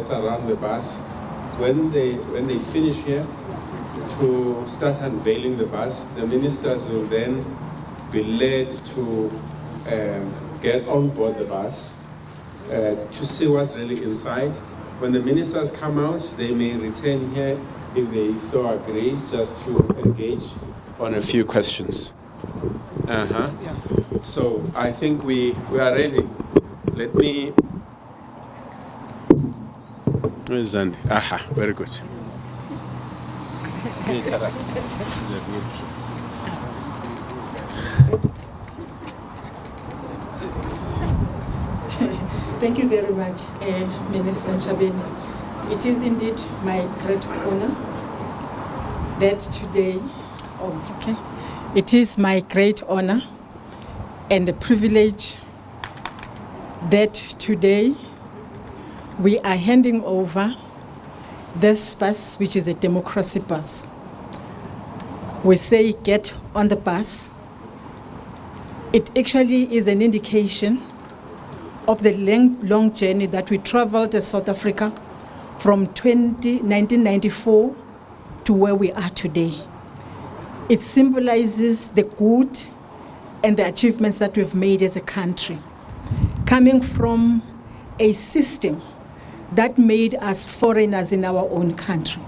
that's around the bus. When they finish here, to start unveiling the bus, the ministers will then be led to get on board the bus to see what's really inside. When the ministers come out, they may return here if they so agree, just to engage on a few questions. So I think we are ready. Let me. Where is Zandi? Very good. Thank you very much, Minister Ntshavheni. It is indeed my great honor that today, it is my great honor and a privilege that today we are handing over this bus, which is a democracy bus. We say get on the bus. It actually is an indication of the long journey that we traveled as South Africa from 1994 to where we are today. It symbolizes the good and the achievements that we've made as a country, coming from a system that made us foreigners in our own country.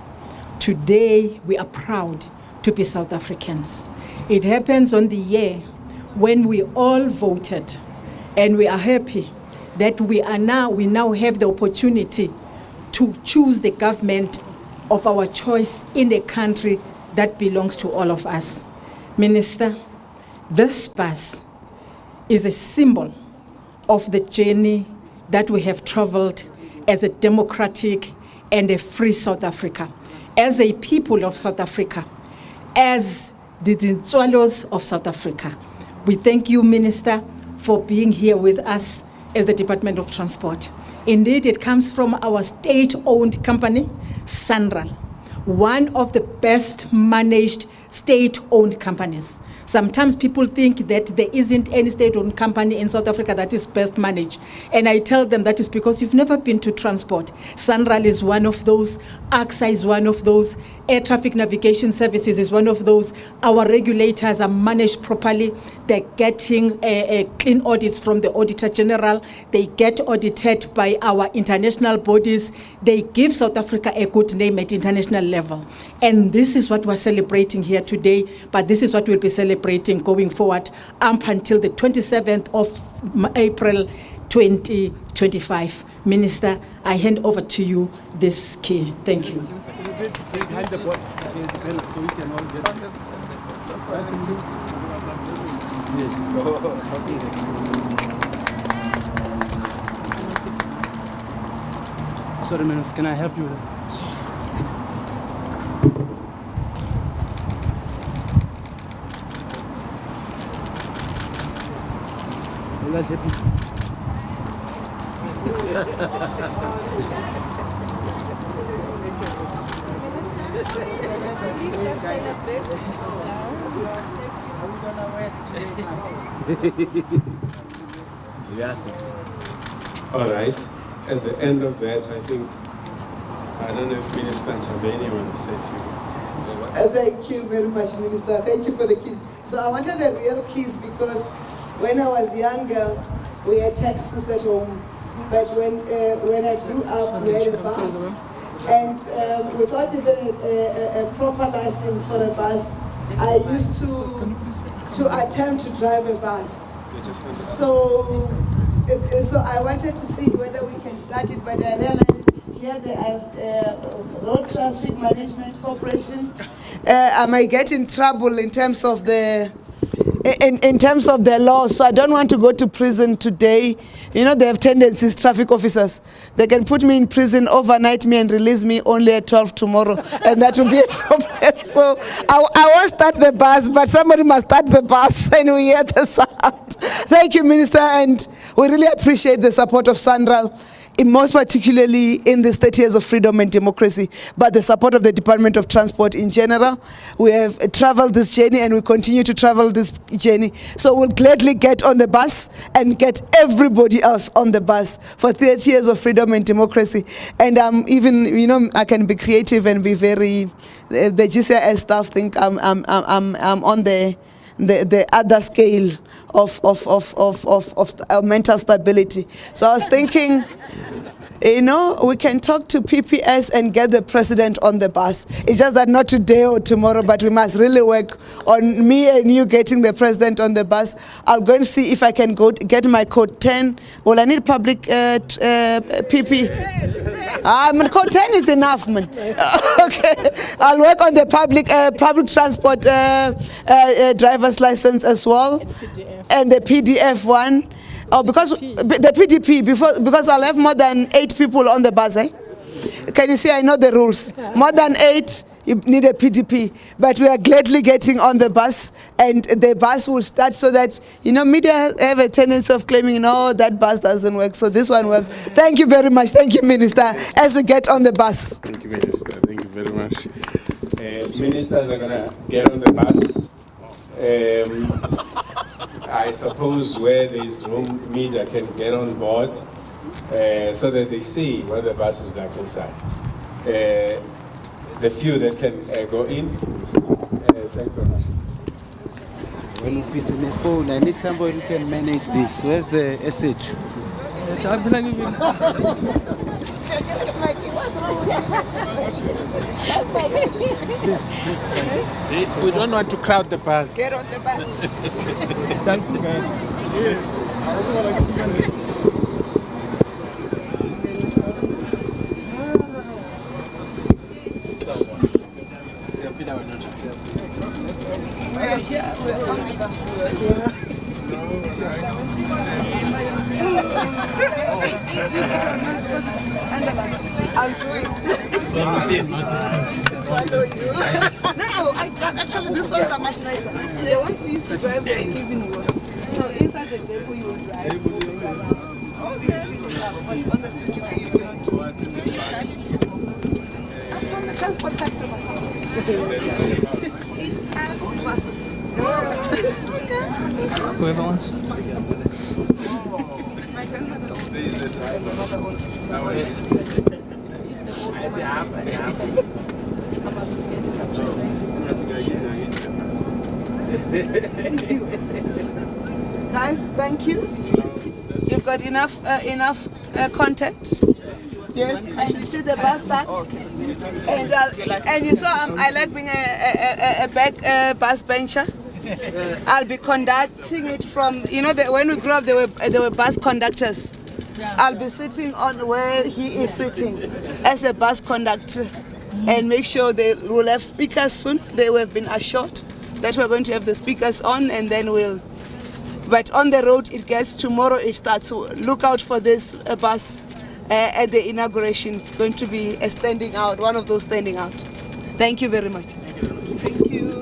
Today, we are proud to be South Africans. It happens on the year when we all voted, and we are happy that we now have the opportunity to choose the government of our choice in a country that belongs to all of us. Minister, this bus is a symbol of the journey that we have traveled as a democratic and a free South Africa, as a people of South Africa, as the Ntswalos of South Africa. We thank you, Minister, for being here with us as the Department of Transport. Indeed, it comes from our state-owned company, SANRAL, one of the best managed state-owned companies. Sometimes people think that there isn't any state-owned company in South Africa that is best managed. And I tell them that is because you've never been to transport. SANRAL is one of those, AXA is one of those, Air Traffic Navigation Services is one of those. Our regulators are managed properly. They're getting clean audits from the Auditor General. They get audited by our international bodies. They give South Africa a good name at international level. And this is what we're celebrating here today, but this is what we'll be celebrating going forward up until the 27th of April 2025. Minister, I hand over to you this key. Thank you. Behind the board, so we can all get Sorry, Minister, can I help you? You guys happy? All right. At the end of that, I think, I don't know if Minister Ntshavheni wants to say a few words. Thank you very much, Minister. Thank you for the keys. So I wanted the real keys because when I was younger, we had taxis at home. But when I grew up, we had a bus. And without even a proper license for a bus, I used to attempt to drive a bus. So I wanted to see whether we can start it, but I realized here there is Road Traffic Management Corporation. I might get in trouble in terms of the law, so I don't want to go to prison today. You know, they have tendencies, traffic officers. They can put me in prison, overnight me, and release me only at 12 tomorrow, and that will be a problem. So I won't start the bus, but somebody must start the bus, and we hear the sound. Thank you, Minister, and we really appreciate the support of SANRAL. most particularly in this 30 years of freedom and democracy, but the support of the Department of Transport in general. We have traveled this journey and we continue to travel this journey. So we'll gladly get on the bus and get everybody else on the bus for 30 years of freedom and democracy. And even, you know, I can be creative and be very, the GCIS staff think I'm on the other scale of mental stability. So I was thinking, you know, we can talk to PPS and get the president on the bus. It's just that not today or tomorroro, but we must really work on me and you getting the president on the bus. I'll go and see if I can go get my code 10. Well, I need public PP. Code 10 is enough, man. Okay, I'll work on the public transport driver's license as well, and the PDF one. Oh, because the PDP, because I'll have more than 8 people on the bus, eh? Can you see, I know the rules. More than 8, you need a PDP. But we are gladly getting on the bus, and the bus will start so that, you know, media have a tendency of claiming, no, that bus doesn't work, so this one works. Thank you very much. Thank you, Minister, as we get on the bus. Thank you, Minister. Thank you very much. Ministers are going to get on the bus. I suppose where there is room, media can get on board so that they see what the bus is like inside. The few that can go in. Thanks very much. When you piece in the phone, I need somebody who can manage this. Where's the SH? We don't want to crowd the bus. Get on the bus. Thanks, man. Yes. I'll do it. No, actually these ones are much nicer. The ones we used to drive were even worse. So inside the depot you will drive. Okay. Understood you. I'm from the transport sector myself. 8 buses. Okay. Whoever wants. My grandmother owned Thank you. Guys, thank you. You've got enough content. Yes, and you see the bus starts. And you saw I like being a back bus bencher. I'll be conducting it from, you know, when we grew up there were bus conductors. I'll be sitting on where he is sitting as a bus conductor and make sure they will have speakers soon. They have been assured that we're going to have the speakers on, and then but on the road it gets tomorrow, it starts. So look out for this bus at the inauguration. It's going to be a standing out, one of those standing out. Thank you very much. Thank you.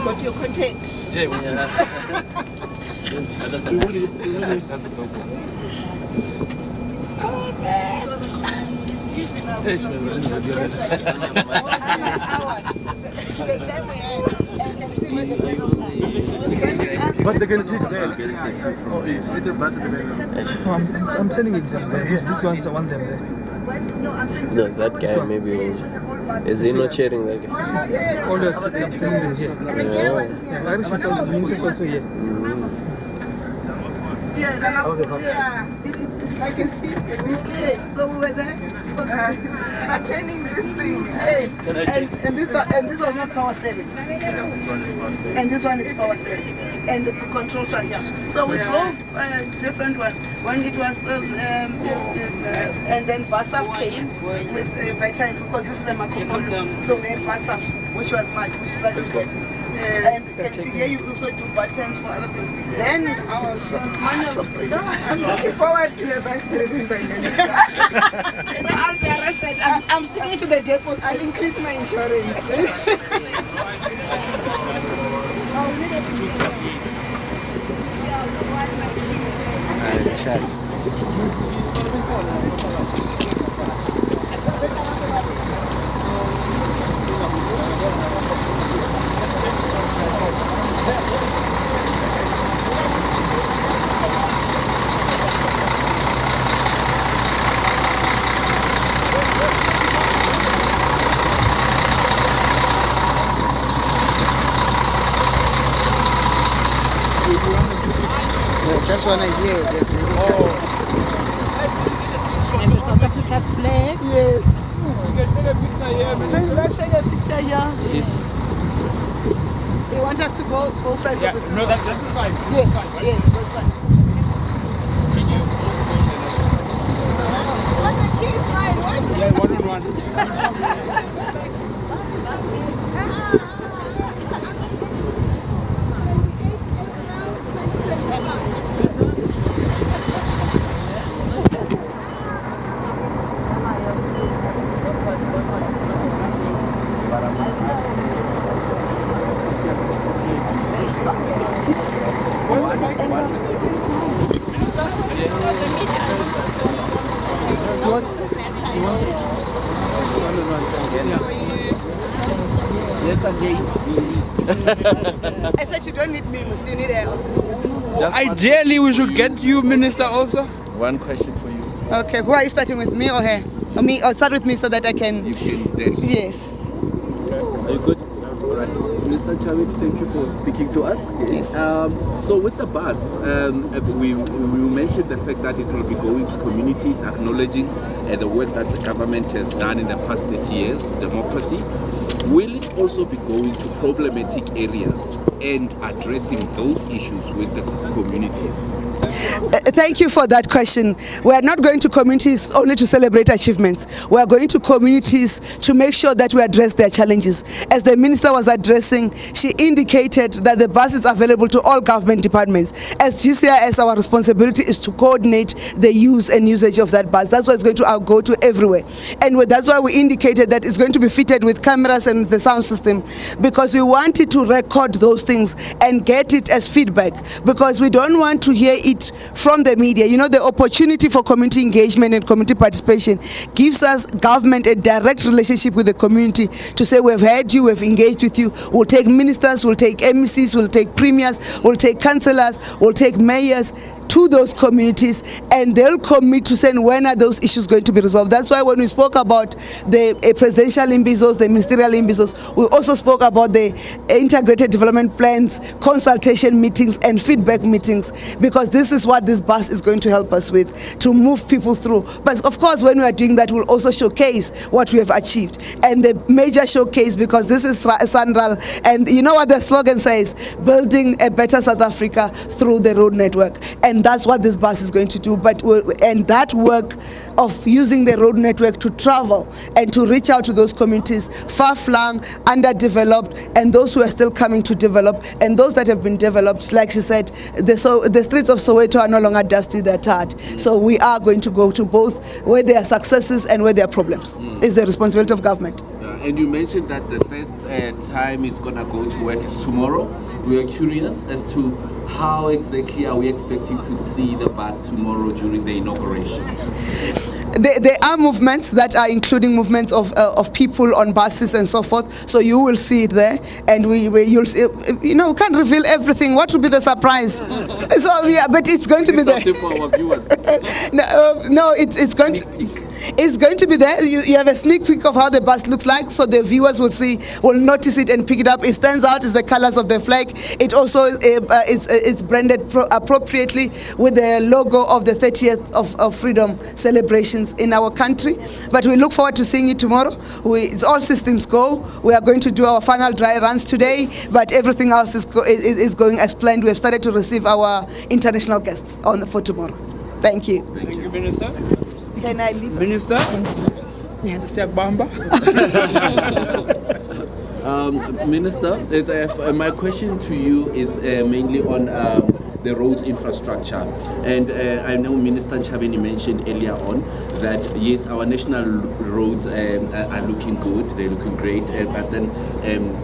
Got your content. But they can sit there. Oh, yes. The bus at the back. I'm telling you, this one's the one them there. No, that guy maybe will. Is he not sharing that guy? All that I'm telling them here. Yeah. Irish is also, Minister also here. Like a stick, so we were there, attending this thing, and this was not power steering, and this one is power steering, and the controls are here. So we drove different one. When it was, and then Basaf came with by time, because this is a Marco Polo, so we had Basaf, which was slightly better. And here you also do buttons for other things. Then our first manual. I'm looking forward to a bus driving by Minister. I'll be arrested. I'm sticking to the depots. I'll increase my insurance. Shazi. Just wanna hear this. And the South Africa's flag. Yes. You can take a picture here. Let's take a picture here. Yes. You want us to go both sides of the circle? No, that's fine. Yes, yes, that's fine. But the key is mine. Yeah, one on one. I said you don't need me, Miss. You need help. Ideally, we should get you, Minister, also. One question for you. Okay, who are you starting with, me or her? Or me? Or start with me so that I can. You can dash. Yes. Are you good? All right. Mr. Ntshavheni, thank you for speaking to us. Yes. So with the bus, we mentioned the fact that it will be going to communities, acknowledging the work that the government has done in the past 30 years of democracy. Will it also be going to problematic areas and addressing those issues with the communities? Thank you for that question. We are not going to communities only to celebrate achievements. We are going to communities to make sure that we address their challenges. As the minister was addressing, she indicated that the bus is available to all government departments. As GCIS, our responsibility is to coordinate the use and usage of that bus. That's why it's going to go to everywhere. And that's why we indicated that it's going to be fitted with cameras and the sound system, because we wanted to record those things and get it as feedback, because we don't want to hear it from the media. You know, the opportunity for community engagement and community participation gives us government a direct relationship with the community to say, we've heard you, we've engaged with you. We'll take ministers, we'll take MECs, we'll take premiers, we'll take councillors, we'll take mayors to those communities, and they'll commit to saying when are those issues going to be resolved. That's why when we spoke about the presidential imbizos, the ministerial imbizos, we also spoke about the integrated development plans, consultation meetings and feedback meetings, because this is what this bus is going to help us with, to move people through. But of course, when we are doing that, we'll also showcase what we have achieved. And the major showcase, because this is Sanral, and you know what the slogan says, building a better South Africa through the road network. And that's what this bus is going to do. And that work of using the road network to travel and to reach out to those communities, far-flung, underdeveloped, and those who are still coming to develop, and those that have been developed, like she said, the streets of Soweto are no longer dusty, they're tarred. So we are going to go to both where there are successes and where there are problems. It's the responsibility of government. And you mentioned that the first time it's going to go to work is tomorrow. We are curious as to how exactly are we expecting to see the bus tomorrow during the inauguration? There are movements that are including movements of people on buses and so forth. So you will see it there, and you'll see. You know, we can't reveal everything. What will be the surprise? So yeah, but it's going to be there. For our viewers. No, it's going to. It's going to be there. You have a sneak peek of how the bus looks like, so the viewers will notice it and pick it up. It stands out as the colors of the flag. It also it's branded appropriately with the logo of the 30th of freedom celebrations in our country. But we look forward to seeing it tomorrow. It's all systems go. We are going to do our final dry runs today, but everything else is going as planned. We have started to receive our international guests for tomorrow. Thank you. Thank you, Minister. Can I leave? Minister? Yes. Bamba. Minister, my question to you is mainly on the roads infrastructure. And I know Minister Ntshavheni mentioned earlier on that, yes, our national roads are looking good, they're looking great, but then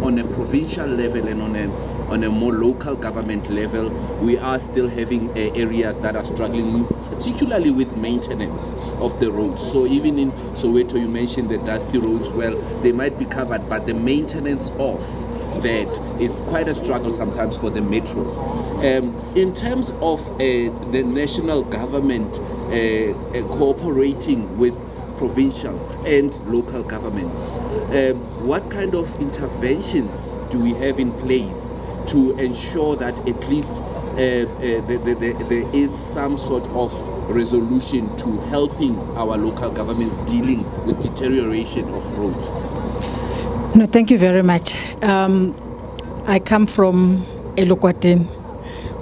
on a provincial level and on a on a more local government level, we are still having areas that are struggling, particularly with maintenance of the roads. So even in Soweto, you mentioned the dusty roads. Well, they might be covered, but the maintenance of that is quite a struggle sometimes for the metros. In terms of the national government cooperating with provincial and local governments, what kind of interventions do we have in place to ensure that at least there is some sort of resolution to helping our local governments dealing with deterioration of roads? No, thank you very much. I come from Elukwatini,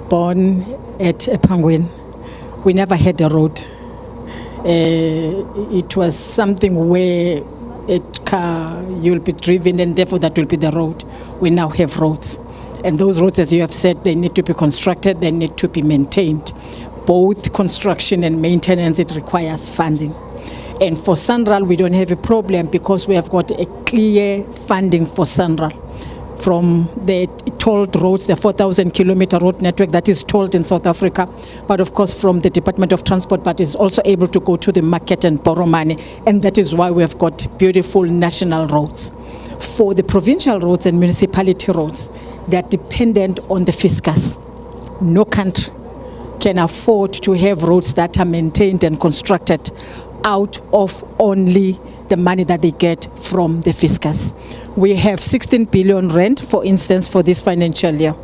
born at Epangweni. We never had a road. It was something where a car, you'll be driven and therefore that will be the road. We now have roads. And those roads, as you have said, they need to be constructed, they need to be maintained. Both construction and maintenance, it requires funding. And for SANRAL, we don't have a problem because we have got a clear funding for SANRAL. From the tolled roads, the 4,000 kilometer road network that is tolled in South Africa, but of course from the Department of Transport, but is also able to go to the market and borrow money. And that is why we have got beautiful national roads. For the provincial roads and municipality roads, they are dependent on the fiscus. No country can afford to have roads that are maintained and constructed out of only the money that they get from the fiscus. We have 16 billion rand, for instance, for this financial year.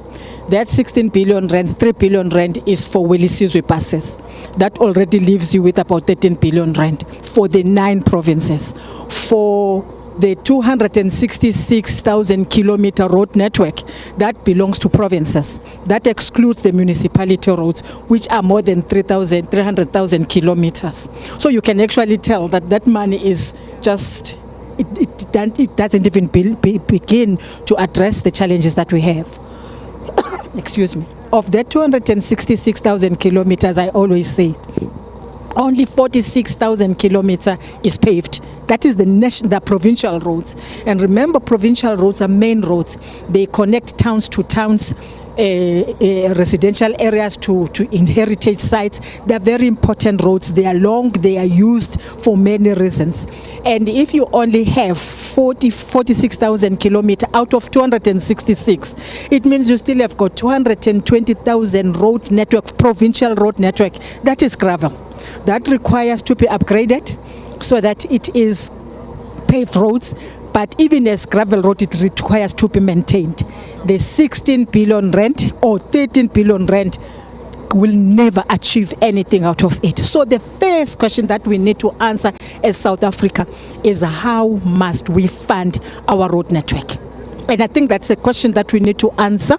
That 16 billion rand, 3 billion rand is for Welisizwe passes. That already leaves you with about 13 billion rand for the 9 provinces. For the 266,000 kilometer road network, that belongs to provinces. That excludes the municipality roads, which are more than 300,000 kilometers. So you can actually tell that that money is just, it doesn't even begin to address the challenges that we have. Excuse me. Of that 266,000 kilometers, I always say, only 46,000 kilometers is paved. That is the provincial roads. And remember, provincial roads are main roads. They connect towns to towns, residential areas to heritage sites. They're very important roads. They are long. They are used for many reasons. And if you only have 46,000 kilometers out of 266, it means you still have got 220,000 road network, provincial road network. That is gravel. That requires to be upgraded so that it is paved roads, but even as gravel road, it requires to be maintained. The 16 billion rand or 13 billion rand will never achieve anything out of it. So the first question that we need to answer as South Africa is how must we fund our road network? And I think that's a question that we need to answer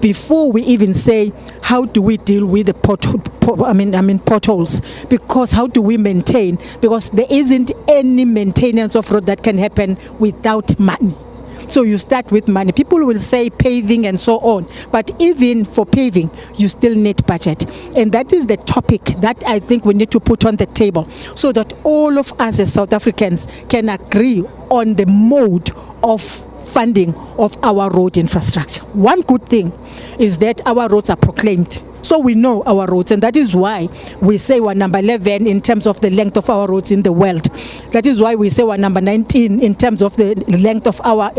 before we even say, how do we deal with the potholes? Because how do we maintain? Because there isn't any maintenance of road that can happen without money. So you start with money. People will say paving and so on, but even for paving, you still need budget. And that is the topic that I think we need to put on the table so that all of us as South Africans can agree on the mode of funding of our road infrastructure. One good thing is that our roads are proclaimed. So we know our roads, and that is why we say we're number 11 in terms of the length of our roads in the world. That is why we say we're number 19 in terms of the length of our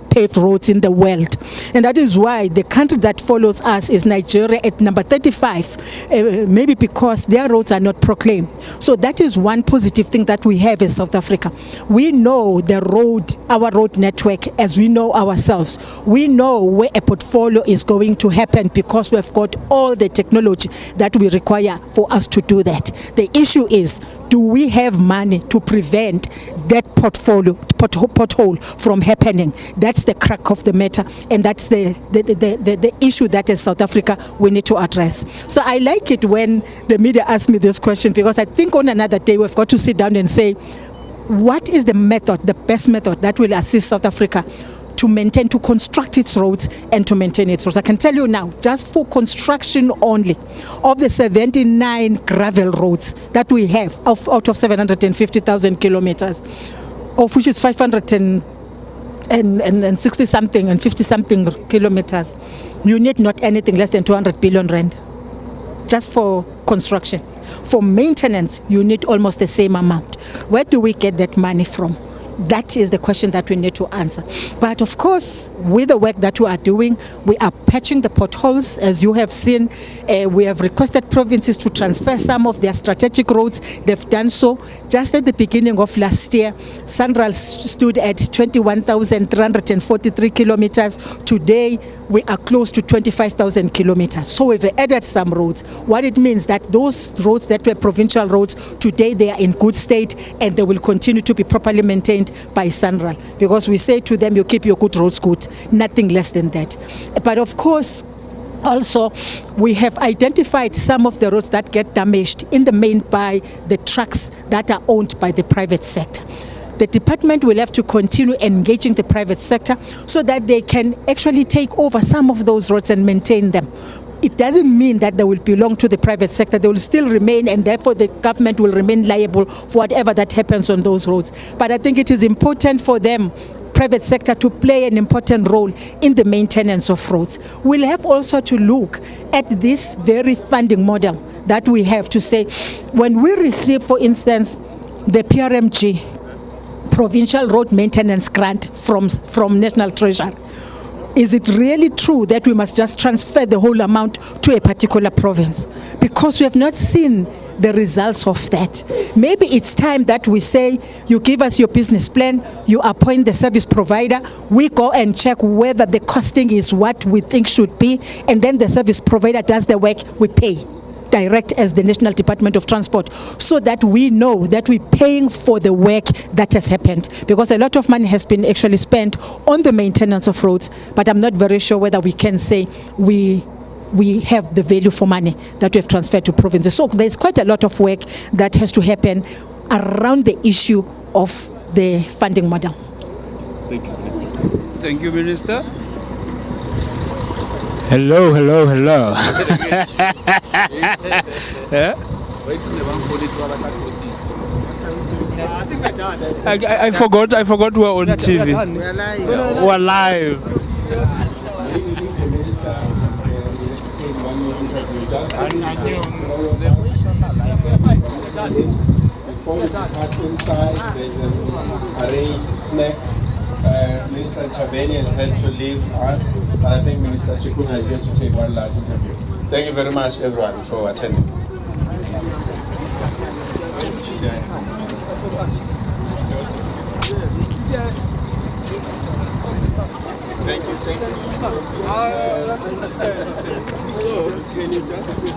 paved roads in the world. And that is why the country that follows us is Nigeria at number 35, maybe because their roads are not proclaimed. So that is one positive thing that we have as South Africa. We know the road, our road network, as we know ourselves. We know where a portfolio is going to happen because we've got all the technology that we require for us to do that. The issue is, do we have money to prevent that pothole from happening? That's the crack of the matter, and that's the issue that as South Africa we need to address. So I like it when the media ask me this question, because I think on another day we've got to sit down and say, what is the method, the best method that will assist South Africa to maintain, to construct its roads and to maintain its roads. I can tell you now, just for construction only, of the 79 gravel roads that we have, out of 750,000 kilometers, of which is 500 and 60 something and 50 something kilometers, you need not anything less than 200 billion rand just for construction. For maintenance, you need almost the same amount. Where do we get that money from? That is the question that we need to answer. But of course, with the work that we are doing, we are patching the potholes. As you have seen, we have requested provinces to transfer some of their strategic roads. They've done so. Just at the beginning of last year, Sanral stood at 21,343 kilometers. Today, we are close to 25,000 kilometers. So we've added some roads. What it means that those roads that were provincial roads, today they are in good state and they will continue to be properly maintained by Sanral, because we say to them, you keep your good roads good, nothing less than that. But of course, also, we have identified some of the roads that get damaged in the main by the trucks that are owned by the private sector. The department will have to continue engaging the private sector so that they can actually take over some of those roads and maintain them. It doesn't mean that they will belong to the private sector. They will still remain, and therefore the government will remain liable for whatever that happens on those roads. But I think it is important for them, private sector, to play an important role in the maintenance of roads. We'll have also to look at this very funding model that we have to say, when we receive, for instance, the PRMG, Provincial Road Maintenance Grant from National Treasury, is it really true that we must just transfer the whole amount to a particular province? Because we have not seen the results of that. Maybe it's time that we say, you give us your business plan, you appoint the service provider, we go and check whether the costing is what we think should be, and then the service provider does the work, we pay direct as the National Department of Transport, so that we know that we're paying for the work that has happened. Because a lot of money has been actually spent on the maintenance of roads, but I'm not very sure whether we can say we have the value for money that we have transferred to provinces. So there's quite a lot of work that has to happen around the issue of the funding model. Thank you, Minister. Thank you, Minister. Hello. I forgot we're on TV. We're live. Before we depart inside, there's an arranged snack. Minister Ntshavheni has had to leave us, but I think Minister Chikuna is here to take one last interview. Thank you very much, everyone, for attending. Thank you. So, can you just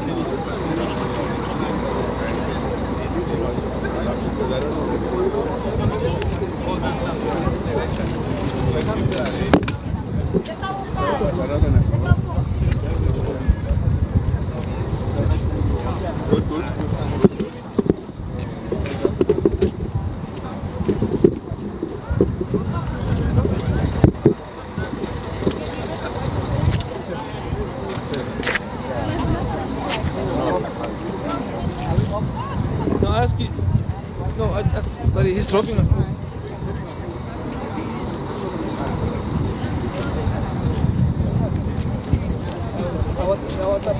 No, ask it. No, sorry, he's dropping my phone. What's up?